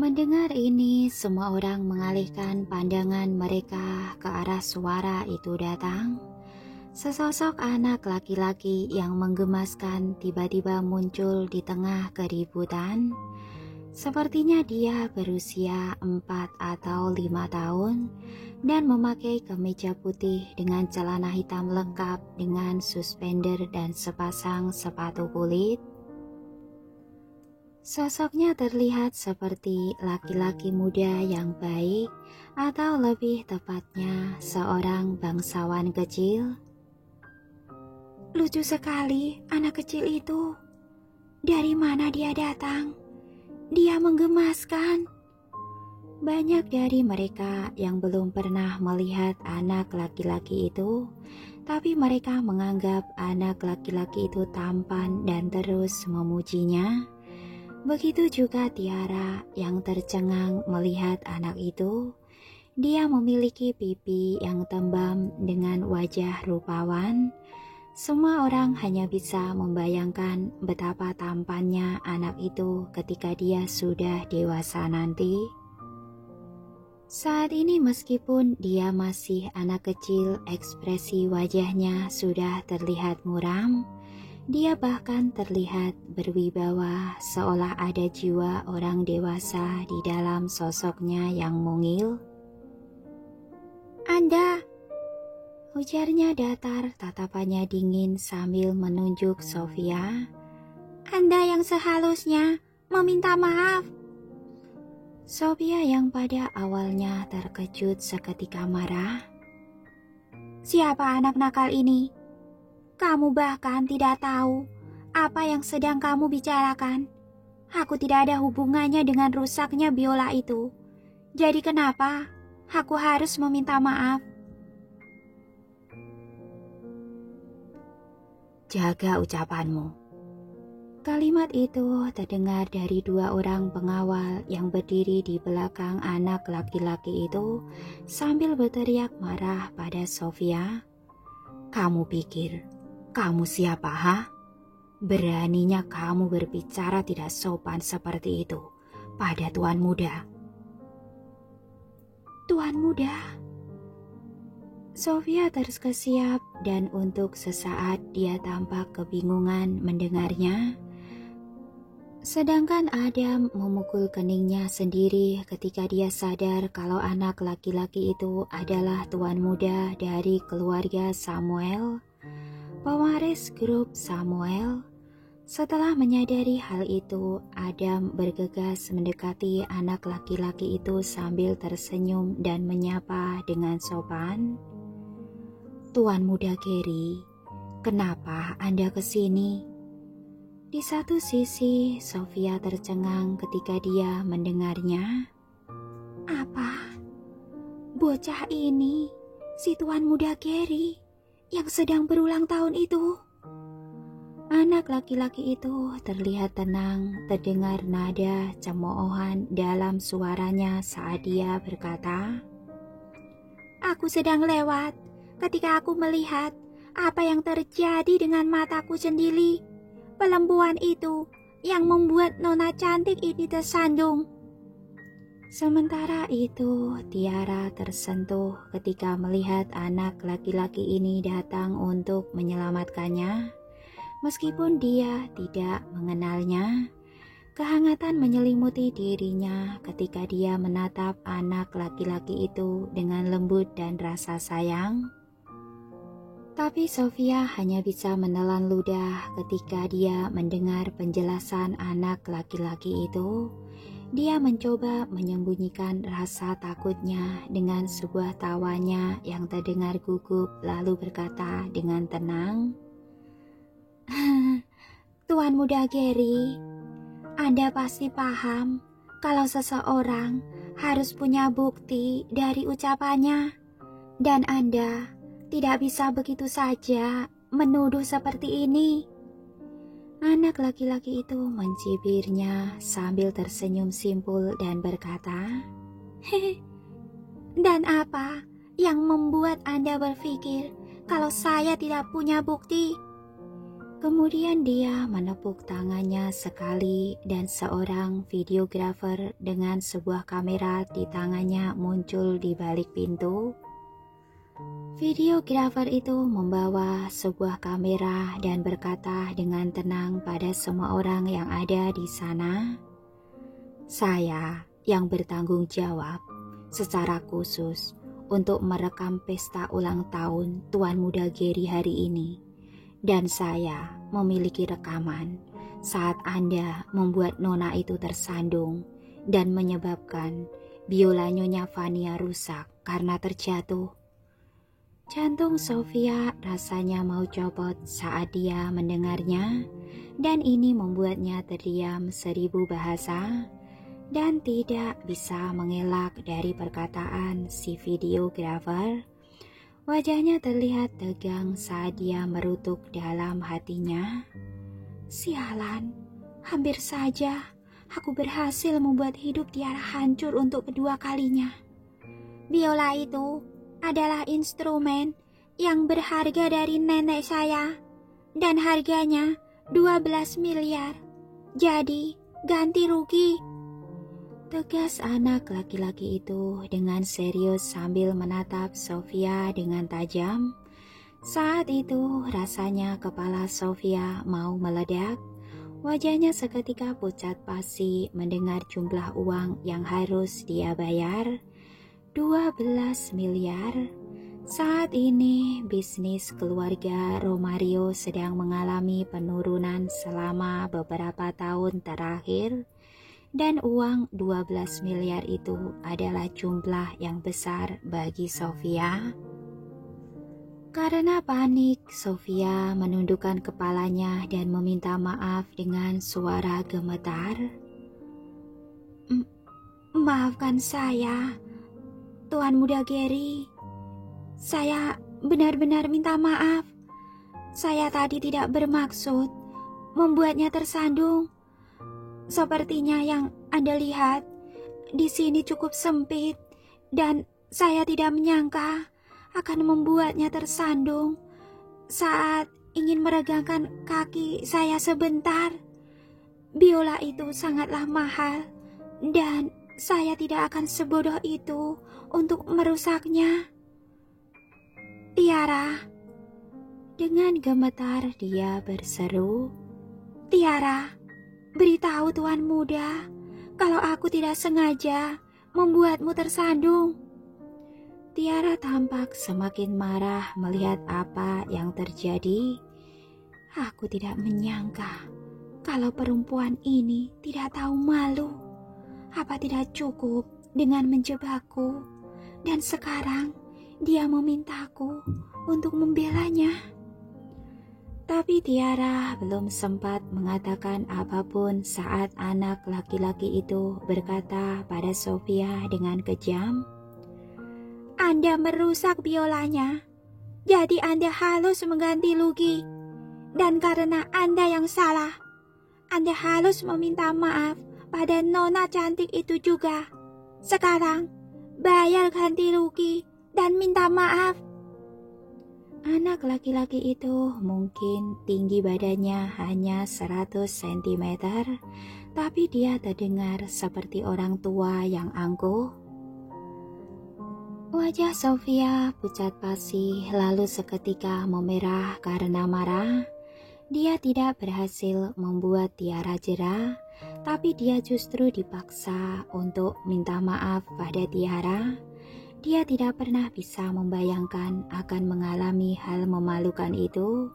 Mendengar ini, semua orang mengalihkan pandangan mereka ke arah suara itu datang. Sesosok anak laki-laki yang menggemaskan tiba-tiba muncul di tengah keributan. Sepertinya dia berusia 4 atau 5 tahun dan memakai kemeja putih dengan celana hitam lengkap dengan suspender dan sepasang sepatu kulit. Sosoknya terlihat seperti laki-laki muda yang baik, atau lebih tepatnya seorang bangsawan kecil. Lucu sekali anak kecil itu. Dari mana dia datang? Dia menggemaskan. Banyak dari mereka yang belum pernah melihat anak laki-laki itu, tapi mereka menganggap anak laki-laki itu tampan dan terus memujinya. Begitu juga Tiara yang tercengang melihat anak itu. Dia memiliki pipi yang tembam dengan wajah rupawan. Semua orang hanya bisa membayangkan betapa tampannya anak itu ketika dia sudah dewasa nanti. Saat ini meskipun dia masih anak kecil, ekspresi wajahnya sudah terlihat muram. Dia bahkan terlihat berwibawa, seolah ada jiwa orang dewasa di dalam sosoknya yang mungil. "Anda," ujarnya datar, tatapannya dingin sambil menunjuk Sofia. "Anda yang seharusnya meminta maaf." Sofia yang pada awalnya terkejut seketika marah. "Siapa anak nakal ini? Kamu bahkan tidak tahu apa yang sedang kamu bicarakan. Aku tidak ada hubungannya dengan rusaknya biola itu. Jadi kenapa aku harus meminta maaf?" "Jaga ucapanmu." Kalimat itu terdengar dari dua orang pengawal yang berdiri di belakang anak laki-laki itu sambil berteriak marah pada Sofia. "Kamu pikir kamu siapa, ha? Beraninya kamu berbicara tidak sopan seperti itu pada tuan muda." "Tuan muda?" Sofia terkesiap dan untuk sesaat dia tampak kebingungan mendengarnya. Sedangkan Adam memukul keningnya sendiri ketika dia sadar kalau anak laki-laki itu adalah tuan muda dari keluarga Samuel, pewaris grup Samuel. Setelah menyadari hal itu, Adam bergegas mendekati anak laki-laki itu sambil tersenyum dan menyapa dengan sopan. "Tuan muda Gary, kenapa Anda ke sini?" Di satu sisi, Sofia tercengang ketika dia mendengarnya. Apa? Bocah ini, si tuan muda Gary yang sedang berulang tahun itu? Anak laki-laki itu terlihat tenang, terdengar nada cemoohan dalam suaranya saat dia berkata, "Aku sedang lewat ketika aku melihat apa yang terjadi dengan mataku sendiri. Pelembuan itu yang membuat nona cantik ini tersandung." Sementara itu, Tiara tersentuh ketika melihat anak laki-laki ini datang untuk menyelamatkannya. Meskipun dia tidak mengenalnya, kehangatan menyelimuti dirinya ketika dia menatap anak laki-laki itu dengan lembut dan rasa sayang. Tapi Sofia hanya bisa menelan ludah ketika dia mendengar penjelasan anak laki-laki itu. Dia mencoba menyembunyikan rasa takutnya dengan sebuah tawanya yang terdengar gugup, lalu berkata dengan tenang, "Tuan muda Gary, Anda pasti paham kalau seseorang harus punya bukti dari ucapannya, dan Anda tidak bisa begitu saja menuduh seperti ini." Anak laki-laki itu mencibirnya sambil tersenyum simpul dan berkata, "Hehe, dan apa yang membuat Anda berpikir kalau saya tidak punya bukti? Kemudian dia menepuk tangannya sekali dan seorang videografer dengan sebuah kamera di tangannya muncul di balik pintu. Videografer itu membawa sebuah kamera dan berkata dengan tenang pada semua orang yang ada di sana, "Saya yang bertanggung jawab secara khusus untuk merekam pesta ulang tahun Tuan Muda Gary hari ini. Dan saya memiliki rekaman saat Anda membuat Nona itu tersandung dan menyebabkan biola Nyonya Vania rusak karena terjatuh." Jantung Sofia rasanya mau copot saat dia mendengarnya, dan ini membuatnya terdiam 1000 bahasa dan tidak bisa mengelak dari perkataan si videografer. Wajahnya terlihat tegang saat dia merutuk dalam hatinya. Sialan, hampir saja aku berhasil membuat hidup Tiara hancur untuk kedua kalinya. Biola itu adalah instrumen yang berharga dari nenek saya dan harganya 12 miliar. Jadi, ganti rugi. Tegas anak laki-laki itu dengan serius sambil menatap Sofia dengan tajam. Saat itu rasanya kepala Sofia mau meledak. Wajahnya seketika pucat pasi mendengar jumlah uang yang harus dia bayar. 12 miliar. Saat ini bisnis keluarga Romario sedang mengalami penurunan selama beberapa tahun terakhir. Dan uang 12 miliar itu adalah jumlah yang besar bagi Sofia. Karena panik, Sofia menundukkan kepalanya dan meminta maaf dengan suara gemetar. Maafkan saya, Tuan Muda Gary. Saya benar-benar minta maaf. Saya tadi tidak bermaksud membuatnya tersandung. Sepertinya yang Anda lihat, di sini cukup sempit dan saya tidak menyangka akan membuatnya tersandung saat ingin meregangkan kaki saya sebentar. Biola itu sangatlah mahal dan saya tidak akan sebodoh itu untuk merusaknya. Tiara. Dengan gemetar dia berseru, "Tiara, beritahu Tuan Muda kalau aku tidak sengaja membuatmu tersandung." Tiara tampak semakin marah melihat apa yang terjadi. Aku tidak menyangka kalau perempuan ini tidak tahu malu. Apa tidak cukup dengan menjebakku? Dan sekarang dia memintaku untuk membelanya. Tapi Tiara belum sempat mengatakan apapun saat anak laki-laki itu berkata pada Sofia dengan kejam, "Anda merusak biolanya, jadi Anda harus mengganti rugi. Dan karena Anda yang salah, Anda harus meminta maaf pada Nona cantik itu juga. Sekarang, bayar ganti rugi dan minta maaf." Anak laki-laki itu mungkin tinggi badannya hanya 100 cm, tapi dia terdengar seperti orang tua yang angkuh. Wajah Sofia pucat pasi lalu seketika memerah karena marah. Dia tidak berhasil membuat Tiara jera, tapi dia justru dipaksa untuk minta maaf pada Tiara. Dia tidak pernah bisa membayangkan akan mengalami hal memalukan itu.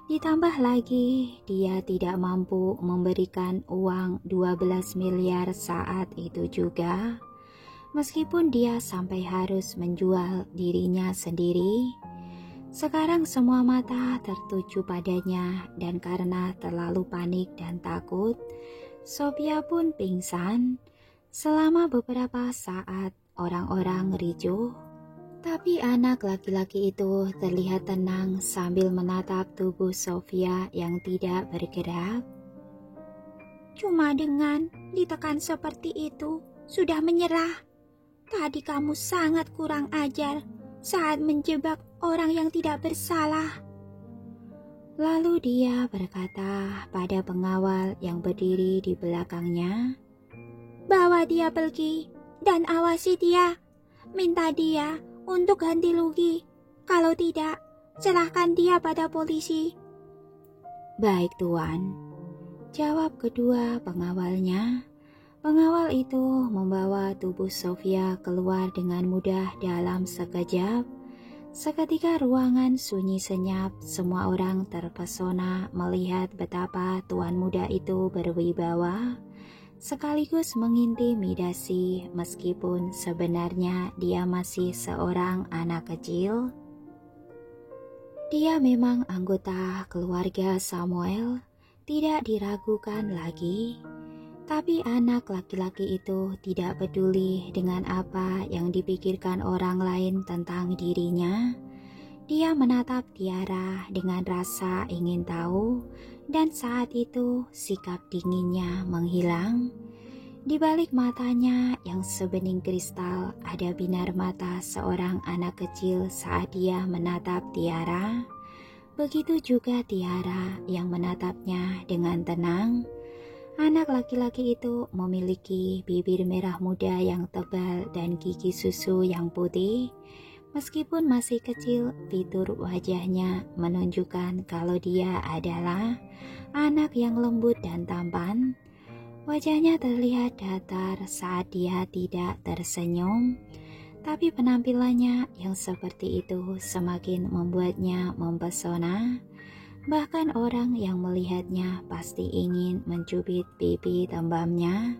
Ditambah lagi, dia tidak mampu memberikan uang 12 miliar saat itu juga. Meskipun dia sampai harus menjual dirinya sendiri. Sekarang semua mata tertuju padanya dan karena terlalu panik dan takut, Sofia pun pingsan. Selama beberapa saat, orang-orang ricuh, tapi anak laki-laki itu terlihat tenang sambil menatap tubuh Sofia yang tidak bergerak. "Cuma dengan ditekan seperti itu, sudah menyerah. Tadi kamu sangat kurang ajar saat menjebak orang yang tidak bersalah." Lalu dia berkata pada pengawal yang berdiri di belakangnya, "Bawa dia pergi dan awasi dia. Minta dia untuk ganti rugi. Kalau tidak, serahkan dia pada polisi." "Baik, Tuan," jawab kedua pengawalnya. Pengawal itu membawa tubuh Sofia keluar dengan mudah dalam sekejap. Seketika ruangan sunyi senyap, semua orang terpesona melihat betapa tuan muda itu berwibawa, sekaligus mengintimidasi meskipun sebenarnya dia masih seorang anak kecil. Dia memang anggota keluarga Samuel, tidak diragukan lagi. Tapi anak laki-laki itu tidak peduli dengan apa yang dipikirkan orang lain tentang dirinya. Dia menatap Tiara dengan rasa ingin tahu, dan saat itu sikap dinginnya menghilang. Di balik matanya yang sebening kristal ada binar mata seorang anak kecil saat dia menatap Tiara. Begitu juga Tiara yang menatapnya dengan tenang. Anak laki-laki itu memiliki bibir merah muda yang tebal dan gigi susu yang putih. Meskipun masih kecil, fitur wajahnya menunjukkan kalau dia adalah anak yang lembut dan tampan. Wajahnya terlihat datar saat dia tidak tersenyum, tapi penampilannya yang seperti itu semakin membuatnya mempesona. Bahkan orang yang melihatnya pasti ingin mencubit pipi tembamnya.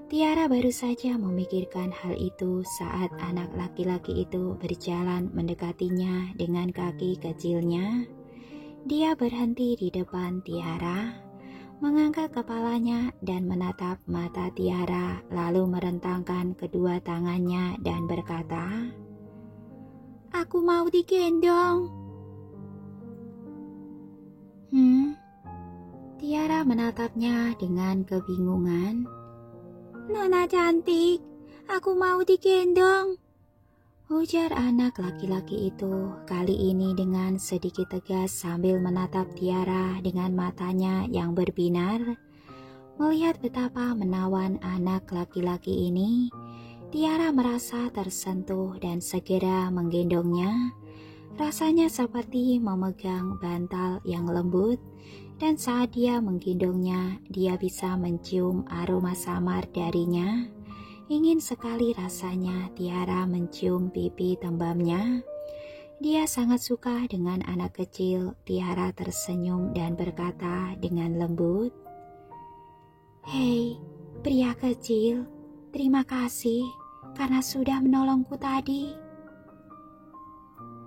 Tiara baru saja memikirkan hal itu saat anak laki-laki itu berjalan mendekatinya dengan kaki kecilnya. Dia berhenti di depan Tiara, mengangkat kepalanya dan menatap mata Tiara, lalu merentangkan kedua tangannya dan berkata, "Aku mau digendong." Tiara menatapnya dengan kebingungan. "Nona cantik, aku mau digendong," ujar anak laki-laki itu, kali ini dengan sedikit tegas sambil menatap Tiara dengan matanya yang berbinar. Melihat betapa menawan anak laki-laki ini, Tiara merasa tersentuh dan segera menggendongnya. Rasanya seperti memegang bantal yang lembut, dan saat dia menggendongnya, dia bisa mencium aroma samar darinya. Ingin sekali rasanya Tiara mencium pipi tembamnya. Dia sangat suka dengan anak kecil. Tiara tersenyum dan berkata dengan lembut, "Hei, pria kecil, terima kasih karena sudah menolongku tadi."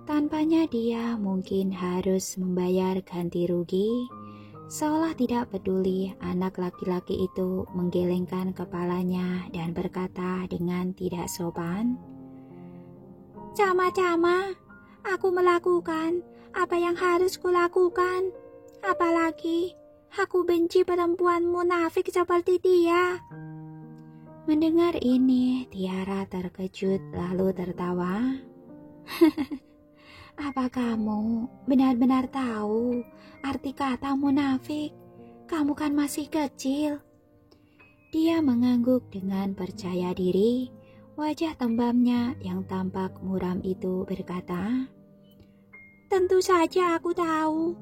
Tanpanya dia mungkin harus membayar ganti rugi. Seolah tidak peduli, anak laki-laki itu menggelengkan kepalanya dan berkata dengan tidak sopan, "Sama-sama, aku melakukan apa yang harus kulakukan. Apalagi aku benci perempuan munafik seperti dia." Mendengar ini, Tiara terkejut lalu tertawa. "Apa kamu benar-benar tahu arti kata munafik? Kamu kan masih kecil." Dia mengangguk dengan percaya diri. Wajah tembamnya yang tampak muram itu berkata, "Tentu saja aku tahu.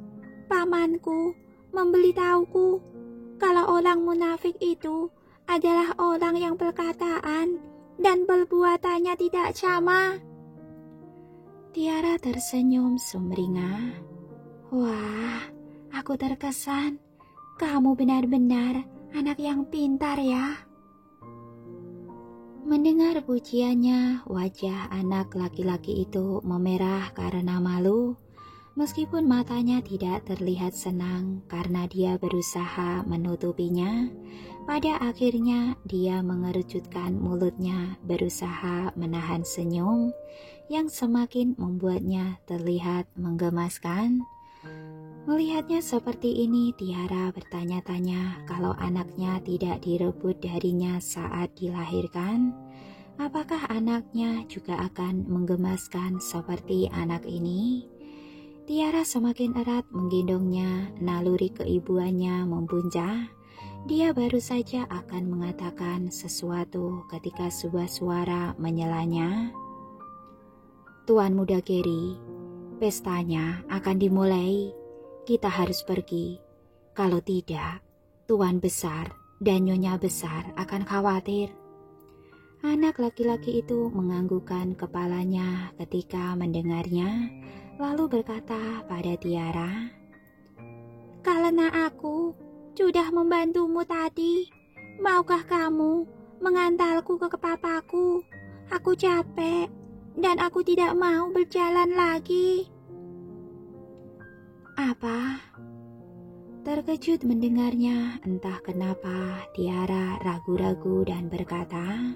Pamanku memberitahuku kalau orang munafik itu adalah orang yang perkataan dan perbuatannya tidak sama." Tiara tersenyum sumringah. "Wah, aku terkesan. Kamu benar-benar anak yang pintar ya." Mendengar pujiannya, wajah anak laki-laki itu memerah karena malu. Meskipun matanya tidak terlihat senang karena dia berusaha menutupinya, pada akhirnya dia mengerucutkan mulutnya berusaha menahan senyum yang semakin membuatnya terlihat menggemaskan. Melihatnya seperti ini, Tiara bertanya-tanya kalau anaknya tidak direbut darinya saat dilahirkan. Apakah anaknya juga akan menggemaskan seperti anak ini? Tiara semakin erat menggendongnya, naluri keibuannya membuncah. Dia baru saja akan mengatakan sesuatu ketika sebuah suara menyelanya. "Tuan Muda Gary, pestanya akan dimulai. Kita harus pergi. Kalau tidak, Tuan Besar dan Nyonya Besar akan khawatir." Anak laki-laki itu menganggukkan kepalanya ketika mendengarnya, lalu berkata pada Tiara, "Karena aku sudah membantumu tadi, maukah kamu mengantarku ke papaku? Aku capek dan aku tidak mau berjalan lagi." "Apa?" Terkejut mendengarnya, entah kenapa Tiara ragu-ragu dan berkata,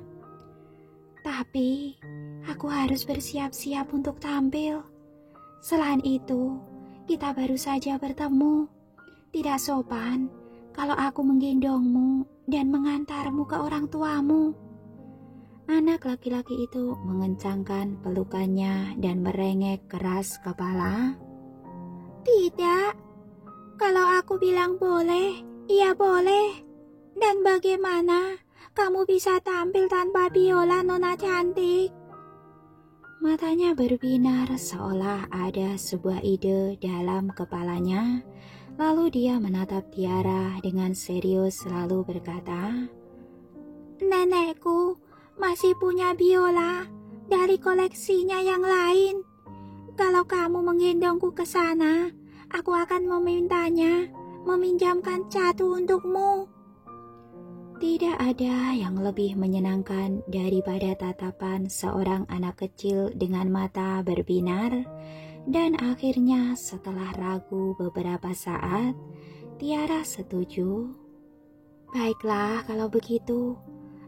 "Tapi aku harus bersiap-siap untuk tampil. Selain itu, kita baru saja bertemu. Tidak sopan kalau aku menggendongmu dan mengantarmu ke orang tuamu." Anak laki-laki itu mengencangkan pelukannya dan merengek keras kepala. "Tidak, kalau aku bilang boleh, ya boleh. Dan bagaimana kamu bisa tampil tanpa biola, Nona cantik?" Matanya berbinar seolah ada sebuah ide dalam kepalanya. Lalu dia menatap Tiara dengan serius lalu berkata, "Nenekku masih punya biola dari koleksinya yang lain. Kalau kamu menggendongku ke sana, aku akan memintanya meminjamkan satu untukmu." Tidak ada yang lebih menyenangkan daripada tatapan seorang anak kecil dengan mata berbinar. Dan akhirnya setelah ragu beberapa saat, Tiara setuju. "Baiklah kalau begitu,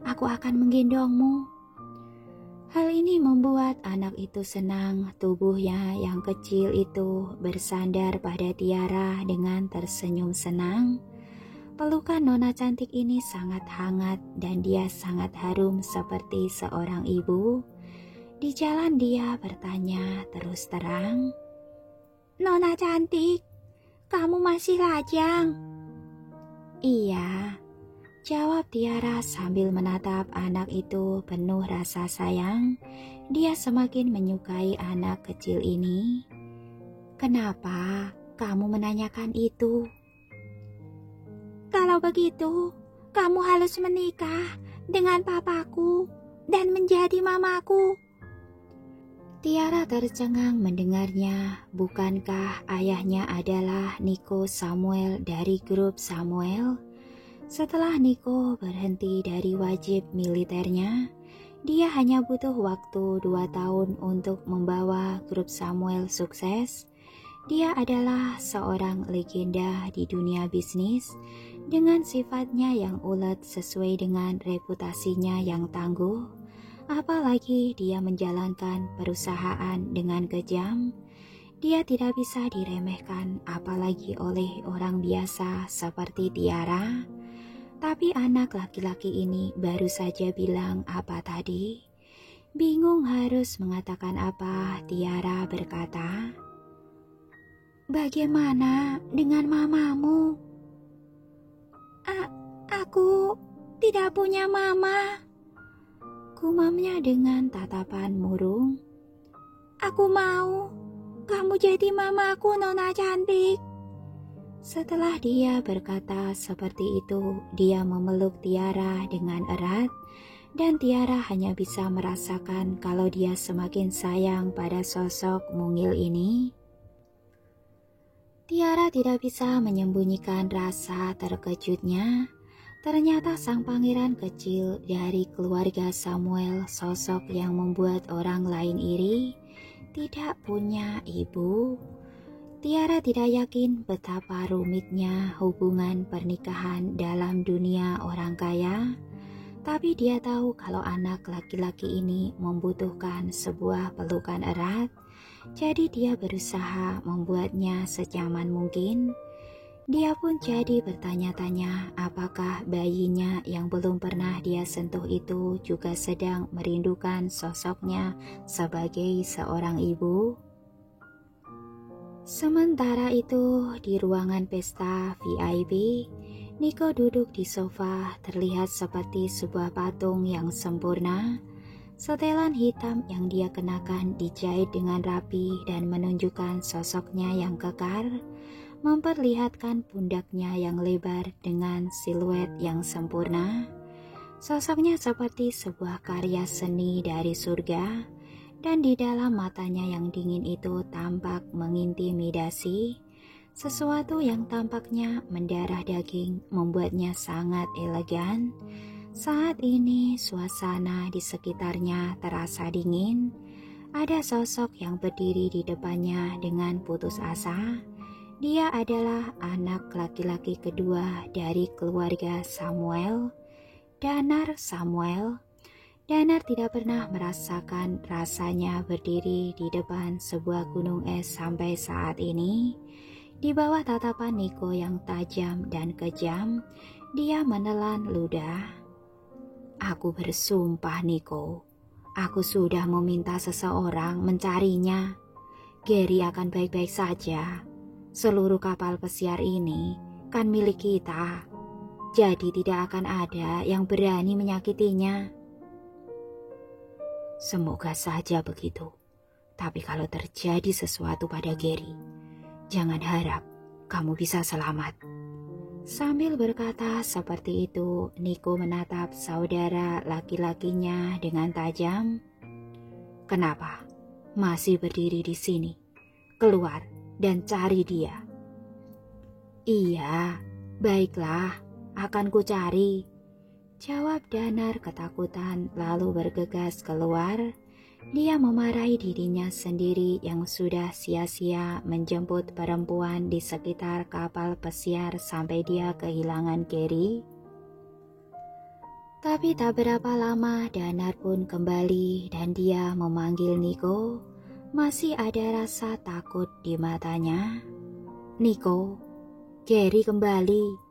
aku akan menggendongmu." Hal ini membuat anak itu senang. Tubuhnya yang kecil itu bersandar pada Tiara dengan tersenyum senang. Pelukan Nona cantik ini sangat hangat dan dia sangat harum seperti seorang ibu. Di jalan dia bertanya terus terang, "Nona cantik, kamu masih lajang?" "Iya," jawab Tiara sambil menatap anak itu penuh rasa sayang. Dia semakin menyukai anak kecil ini. "Kenapa kamu menanyakan itu?" "Kalau begitu, kamu harus menikah dengan papaku dan menjadi mamaku." Tiara tercengang mendengarnya. Bukankah ayahnya adalah Nico Samuel dari grup Samuel? Setelah Nico berhenti dari wajib militernya, dia hanya butuh waktu 2 tahun untuk membawa grup Samuel sukses. Dia adalah seorang legenda di dunia bisnis dengan sifatnya yang ulet sesuai dengan reputasinya yang tangguh. Apalagi dia menjalankan perusahaan dengan kejam. Dia tidak bisa diremehkan apalagi oleh orang biasa seperti Tiara. Tapi anak laki-laki ini baru saja bilang apa tadi? Bingung harus mengatakan apa, Tiara berkata, "Bagaimana dengan mamamu?" Aku tidak punya mama," gumamnya dengan tatapan murung. "Aku mau kamu jadi mamaku, Nona cantik." Setelah dia berkata seperti itu, dia memeluk Tiara dengan erat, dan Tiara hanya bisa merasakan kalau dia semakin sayang pada sosok mungil ini. Tiara tidak bisa menyembunyikan rasa terkejutnya. Ternyata sang pangeran kecil dari keluarga Samuel, sosok yang membuat orang lain iri, tidak punya ibu. Tiara tidak yakin betapa rumitnya hubungan pernikahan dalam dunia orang kaya, tapi dia tahu kalau anak laki-laki ini membutuhkan sebuah pelukan erat, jadi dia berusaha membuatnya senyaman mungkin. Dia pun jadi bertanya-tanya apakah bayinya yang belum pernah dia sentuh itu juga sedang merindukan sosoknya sebagai seorang ibu. Sementara itu, di ruangan pesta VIP, Niko duduk di sofa terlihat seperti sebuah patung yang sempurna. Setelan hitam yang dia kenakan dijahit dengan rapi dan menunjukkan sosoknya yang kekar, memperlihatkan pundaknya yang lebar dengan siluet yang sempurna. Sosoknya seperti sebuah karya seni dari surga, dan di dalam matanya yang dingin itu tampak mengintimidasi. Sesuatu yang tampaknya mendarah daging membuatnya sangat elegan. Saat ini suasana di sekitarnya terasa dingin. Ada sosok yang berdiri di depannya dengan putus asa. Dia adalah anak laki-laki kedua dari keluarga Samuel, Danar Samuel. Danar tidak pernah merasakan rasanya berdiri di depan sebuah gunung es sampai saat ini. Di bawah tatapan Niko yang tajam dan kejam, dia menelan ludah. Aku bersumpah, Niko, aku sudah meminta seseorang mencarinya. Gary akan baik-baik saja. Seluruh kapal pesiar ini kan milik kita, jadi tidak akan ada yang berani menyakitinya. Semoga saja begitu. Tapi kalau terjadi sesuatu pada Gary, jangan harap kamu bisa selamat. Sambil berkata seperti itu, Niko menatap saudara laki-lakinya dengan tajam. Kenapa? Masih berdiri di sini? Keluar dan cari dia. Iya, baiklah, akan ku cari. Jawab Danar ketakutan lalu bergegas keluar. Dia memarahi dirinya sendiri yang sudah sia-sia menjemput perempuan di sekitar kapal pesiar sampai dia kehilangan Gary. Tapi tak berapa lama Danar pun kembali dan dia memanggil Niko. Masih ada rasa takut di matanya. Niko, Gary kembali.